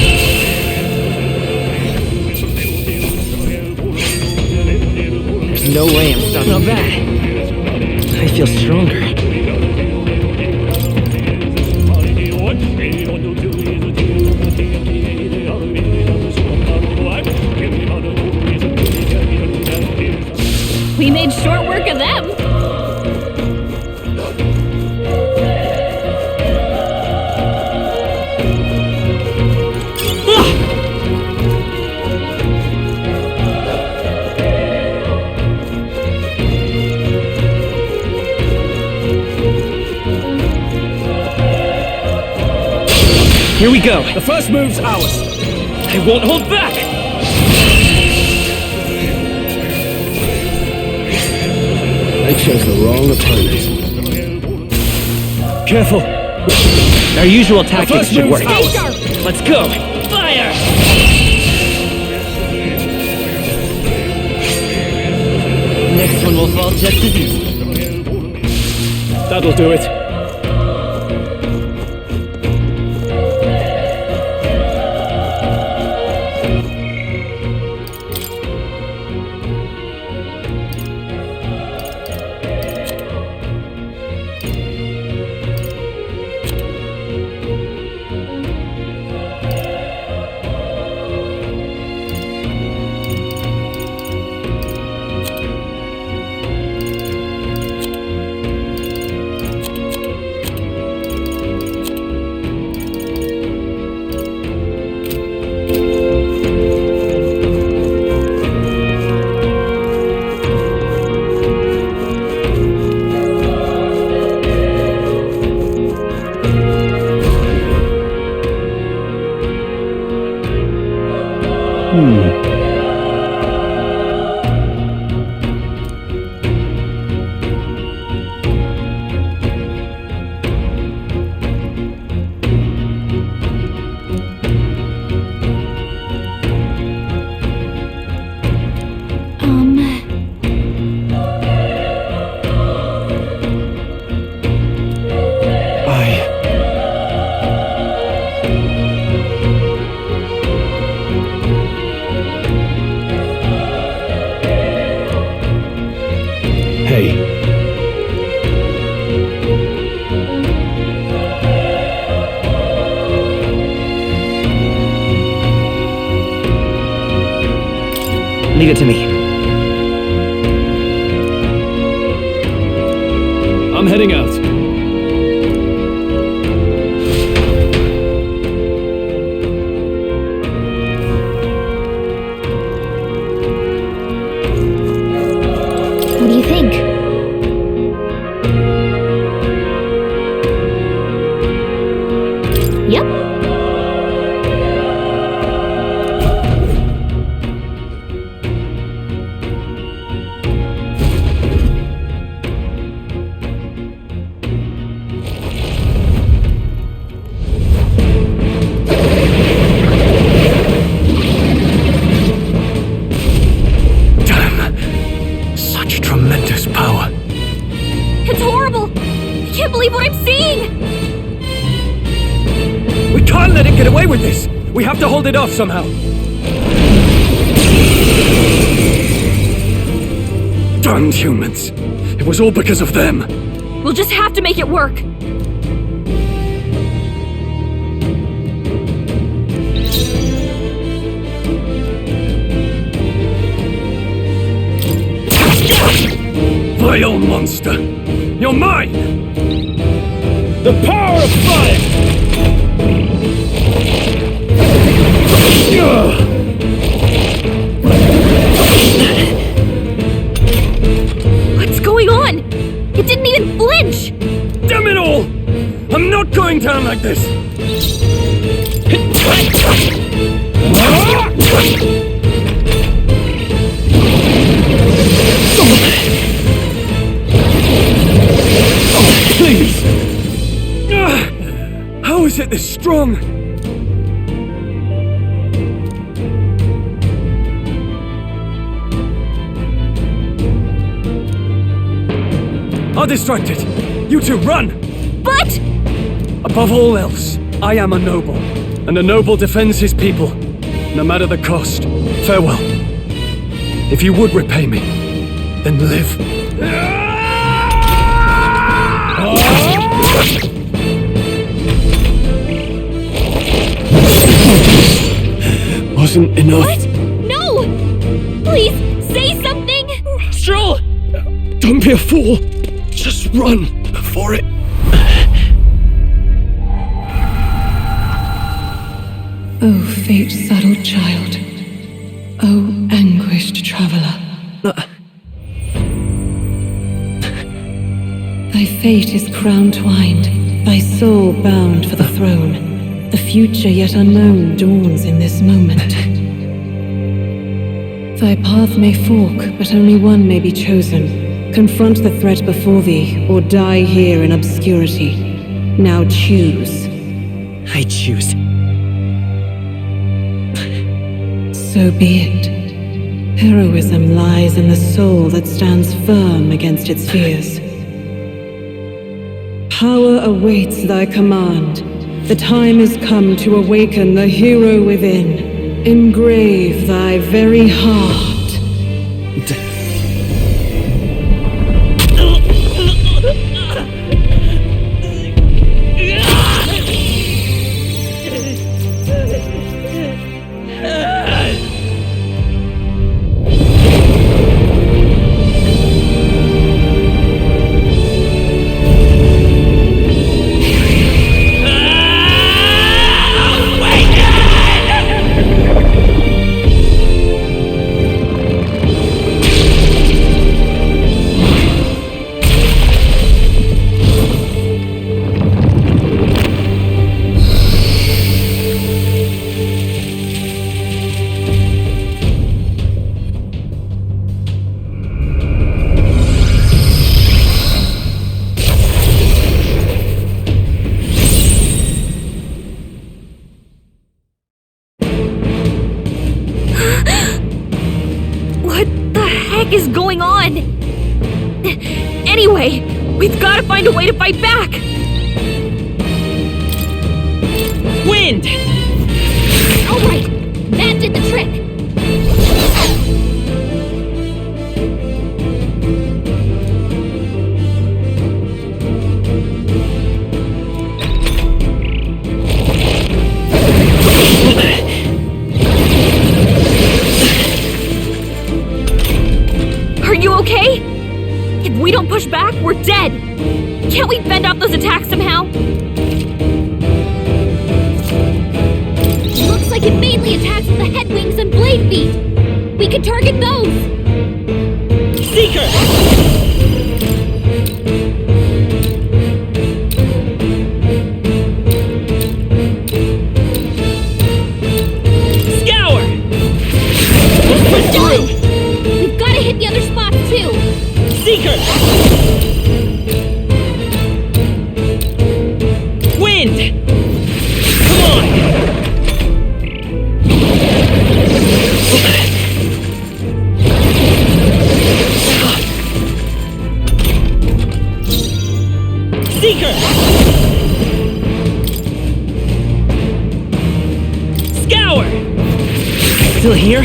There's no way I'm stopping. Not bad. I feel stronger. We made short work of them. Here we go! The first move's ours! I won't hold back! I chose the wrong opponent. Careful! Our usual tactics should work. Stay sharp! Let's go! Fire! Next one will fall just as easy. That'll do it. Leave it to me. I'm heading out. What do you think? Yep. Tremendous power. It's horrible! I can't believe what I'm seeing! We can't let it get away with this! We have to hold it off somehow! Damned humans! It was all because of them! We'll just have to make it work! Vile monster! You're mine! The power of fire! What's going on? It didn't even flinch! Damn it all! I'm not going down like this! Please! How is it this strong? I'll distract it. You two run! But... Above all else, I am a noble, and a noble defends his people, no matter the cost. Farewell. If you would repay me, then live. Wasn't enough. What? No! Please, say something! Sure! Don't be a fool! Just run for it! O fate-saddled child, O anguished traveler. Thy fate is crown-twined, thy soul bound for the throne. The future yet unknown dawns in this moment. Thy path may fork, but only one may be chosen. Confront the threat before thee, or die here in obscurity. Now choose. I choose. So be it. Heroism lies in the soul that stands firm against its fears. Power awaits thy command. The time is come to awaken the hero within. Engrave thy very heart. Anyway, we've got to find a way to fight back! Wind! Alright, that did the trick! Are you okay? If we don't push back, we're dead! Can't we fend off those attacks somehow? Looks like it mainly attacks with the head wings and blade feet! We could target those! Seeker! Push through! We've got to hit the other spots too! Seeker! Wind! Come on! Seeker! Scour! Still here?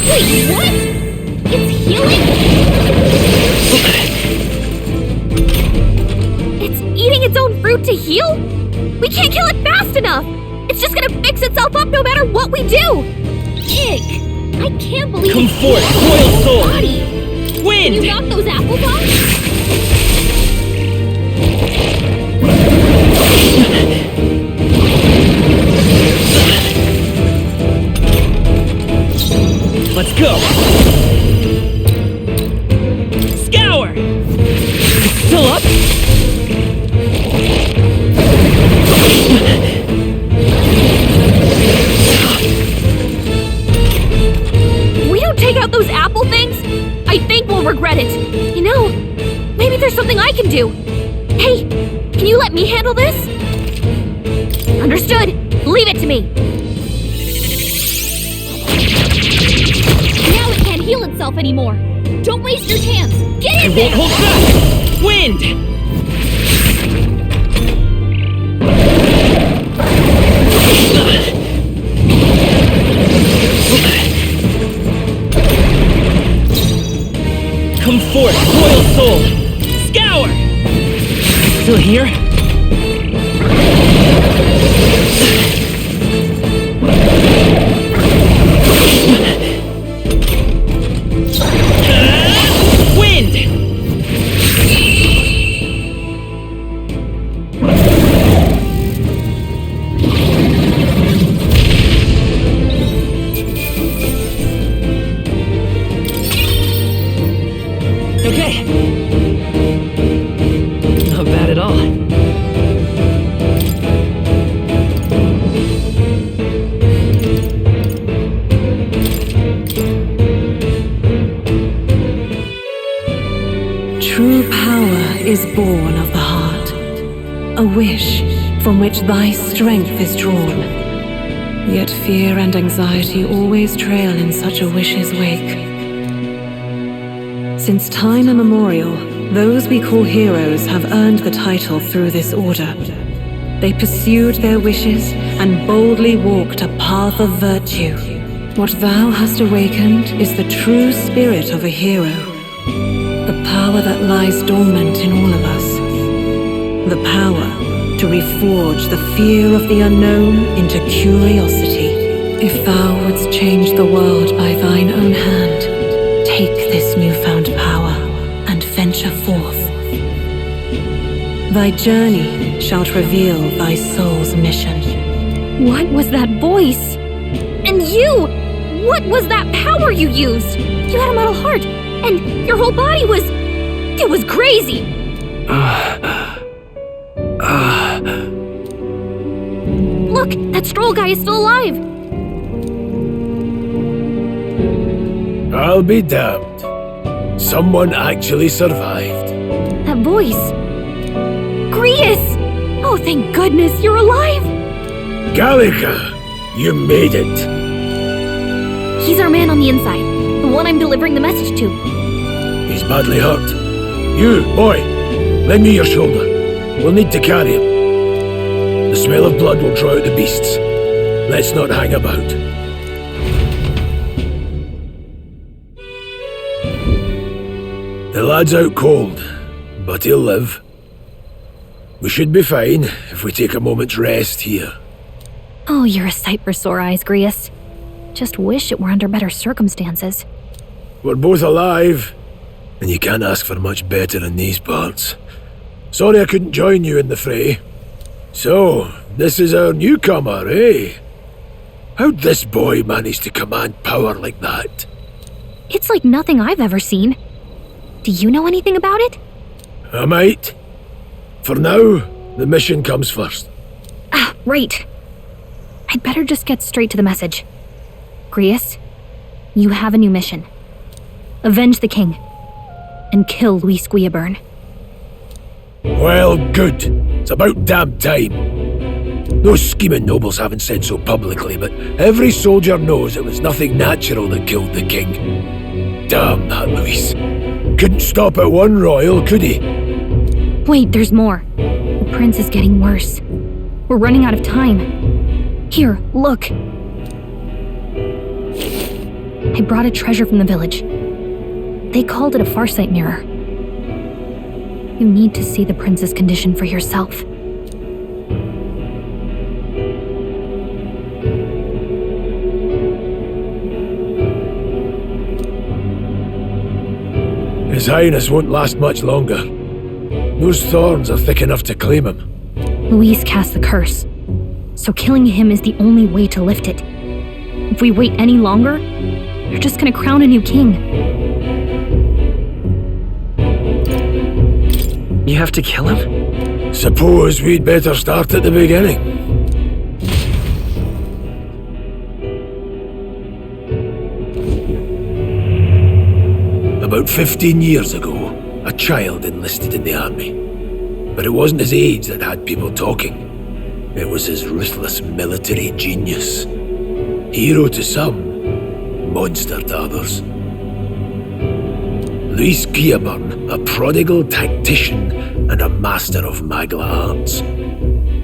Wait, what? It's healing? It's eating its own fruit to heal? We can't kill it fast enough! It's just gonna fix itself up no matter what we do! Ick! I can't believe Come it's forth, its royal own soul! body! Wind! Can you knock those apple bombs? Let's go! Scour! It's still up? We don't take out those apple things? I think we'll regret it. You know, maybe there's something I can do. Hey, can you let me handle this? Understood. Leave it to me. Now it can't heal itself anymore. Don't waste your chance. Get in there! Hold back! Wind! Come forth, royal soul! Scour! Still here? Wind! Okay. Not bad at all. True power is born of the heart, a wish from which thy strength is drawn. Yet fear and anxiety always trail in such a wish's wake. Since time immemorial, those we call heroes have earned the title through this order. They pursued their wishes and boldly walked a path of virtue. What thou hast awakened is the true spirit of a hero. The power that lies dormant in all of us. The power to reforge the fear of the unknown into curiosity. If thou wouldst change the world by thine own hand, take this newfound power and venture forth. Thy journey shalt reveal thy soul's mission. What was that voice? And you! What was that power you used? You had a metal heart, and your whole body was... It was crazy! Look, that stroll guy is still alive! I'll be damned. Someone actually survived. That voice... Grius! Oh, thank goodness, you're alive! Gallica, you made it. He's our man on the inside, the one I'm delivering the message to. He's badly hurt. You, boy, lend me your shoulder. We'll need to carry him. The smell of blood will draw out the beasts. Let's not hang about. The lad's out cold, but he'll live. We should be fine if we take a moment's rest here. Oh, you're a sight for sore eyes, Grius. Just wish it were under better circumstances. We're both alive, and you can't ask for much better in these parts. Sorry I couldn't join you in the fray. So, this is our newcomer, eh? How'd this boy manage to command power like that? It's like nothing I've ever seen. Do you know anything about it? I might. For now, the mission comes first. Ah, right. I'd better just get straight to the message. Grius, you have a new mission. Avenge the king. And kill Luis Guillaburn. Well, good. It's about damn time. Those scheming nobles haven't said so publicly, but every soldier knows it was nothing natural that killed the king. Damn that Luis. Couldn't stop at one royal, could he? Wait, there's more. The prince is getting worse. We're running out of time. Here, look. I brought a treasure from the village. They called it a farsight mirror. You need to see the prince's condition for yourself. His Highness won't last much longer. Those thorns are thick enough to claim him. Luis cast the curse, so killing him is the only way to lift it. If we wait any longer, you're just gonna crown a new king. You have to kill him? Suppose we'd better start at the beginning. About 15 years ago, a child enlisted in the army. But it wasn't his age that had people talking. It was his ruthless military genius. Hero to some, monster to others. Luis Guillaburn, a prodigal tactician and a master of Magla arts.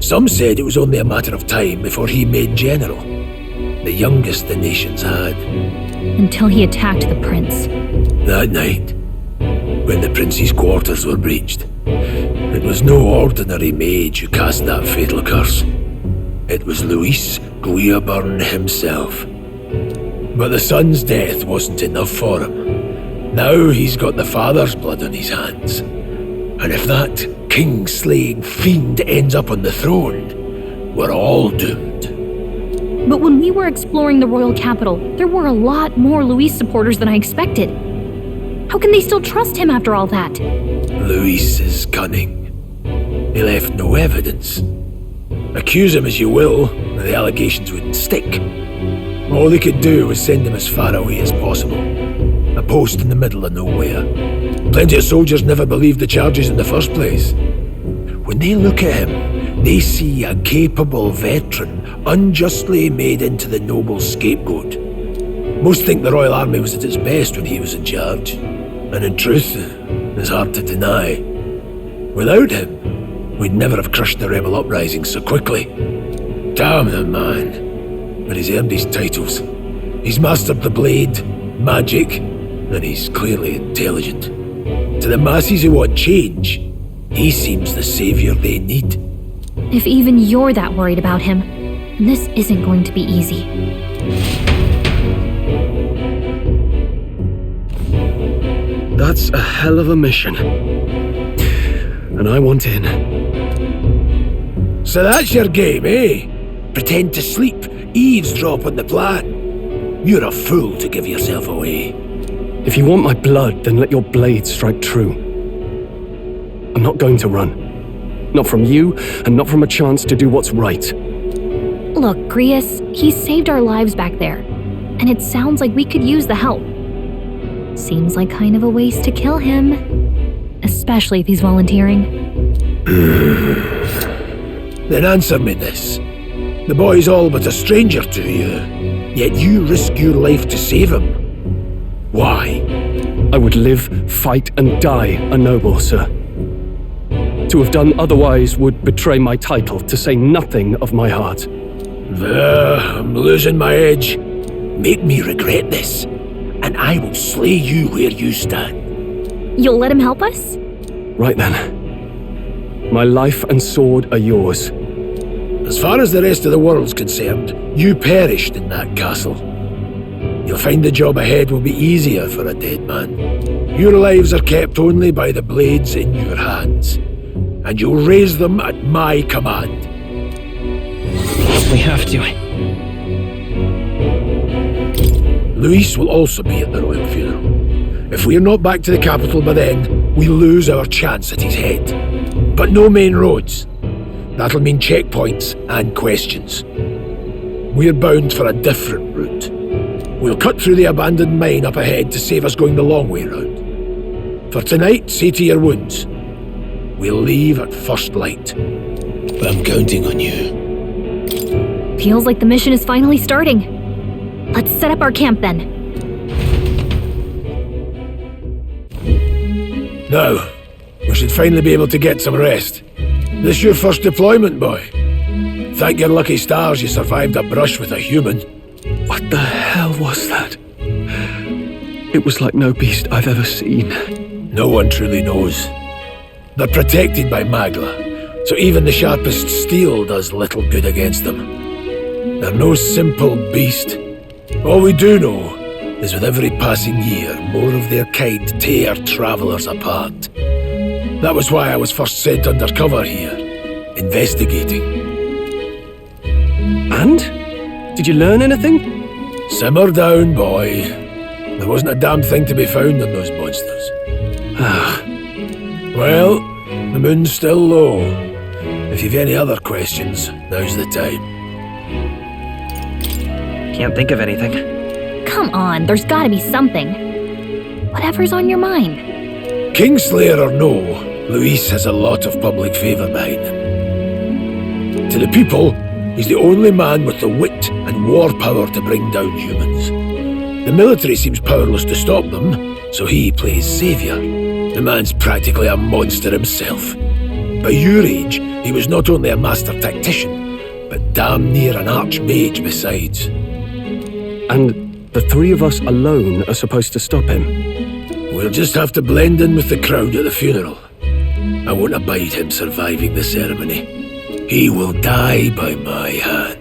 Some said it was only a matter of time before he made general, the youngest the nations had. Until he attacked the prince. That night, when the prince's quarters were breached, it was no ordinary mage who cast that fatal curse. It was Luis Guillaburn himself. But the son's death wasn't enough for him. Now he's got the father's blood on his hands. And if that king-slaying fiend ends up on the throne, we're all doomed. But when we were exploring the royal capital, there were a lot more Luis supporters than I expected. How can they still trust him after all that? Luis is cunning. He left no evidence. Accuse him as you will, the allegations wouldn't stick. All they could do was send him as far away as possible. A post in the middle of nowhere. Plenty of soldiers never believed the charges in the first place. When they look at him, they see a capable veteran unjustly made into the noble's scapegoat. Most think the Royal Army was at its best when he was in charge. And in truth, it's hard to deny. Without him, we'd never have crushed the rebel uprising so quickly. Damn the man. But he's earned his titles. He's mastered the blade, magic, and he's clearly intelligent. To the masses who want change, he seems the savior they need. If even you're that worried about him, this isn't going to be easy. That's a hell of a mission. And I want in. So that's your game, eh? Pretend to sleep, eavesdrop on the plan. You're a fool to give yourself away. If you want my blood, then let your blade strike true. I'm not going to run. Not from you, and not from a chance to do what's right. Look, Grius, he saved our lives back there, and it sounds like we could use the help. Seems like kind of a waste to kill him, especially if he's volunteering. Then answer me this. The boy's all but a stranger to you, yet you risk your life to save him. Why? I would live, fight, and die a noble, sir. To have done otherwise would betray my title, to say nothing of my heart. I'm losing my edge. Make me regret this, and I will slay you where you stand. You'll let him help us? Right then. My life and sword are yours. As far as the rest of the world's concerned, you perished in that castle. You'll find the job ahead will be easier for a dead man. Your lives are kept only by the blades in your hands, and you'll raise them at my command. We have to. Luis will also be at the royal funeral. If we're not back to the capital by then, we lose our chance at his head. But no main roads. That'll mean checkpoints and questions. We're bound for a different route. We'll cut through the abandoned mine up ahead to save us going the long way round. For tonight, see to your wounds. We'll leave at first light. I'm counting on you. Feels like the mission is finally starting. Let's set up our camp then. Now, we should finally be able to get some rest. This your first deployment, boy? Thank your lucky stars you survived a brush with a human. What the hell was that? It was like no beast I've ever seen. No one truly knows. They're protected by Magla, so even the sharpest steel does little good against them. They're no simple beast. All we do know is with every passing year, more of their kind tear travelers apart. That was why I was first sent undercover here, investigating. And? Did you learn anything? Simmer down, boy. There wasn't a damn thing to be found on those monsters. Well, the moon's still low. If you've any other questions, now's the time. Can't think of anything. Come on, there's gotta be something. Whatever's on your mind. Kingslayer or no, Luis has a lot of public favour behind him. To the people, he's the only man with the wit and war power to bring down humans. The military seems powerless to stop them, so he plays saviour. The man's practically a monster himself. By your age, he was not only a master tactician, but damn near an archmage besides. And the three of us alone are supposed to stop him? We'll just have to blend in with the crowd at the funeral. I won't abide him surviving the ceremony. He will die by my hand.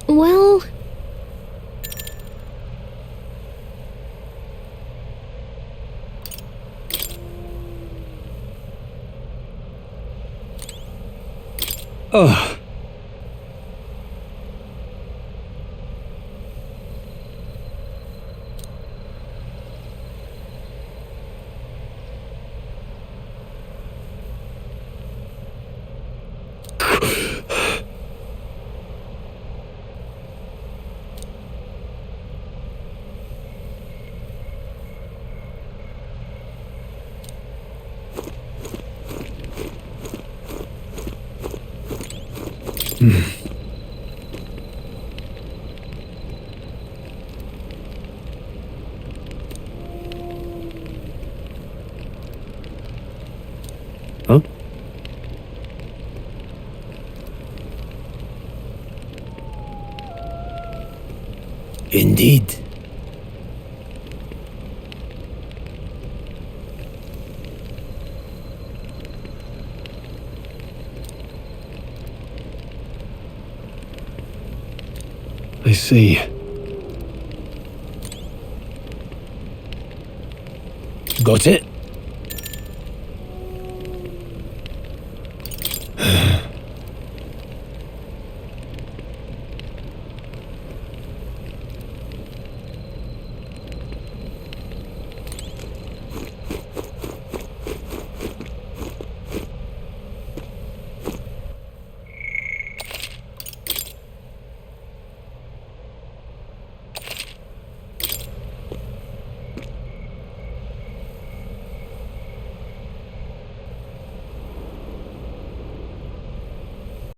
Well... Oh. Huh? Indeed. I see. Got it?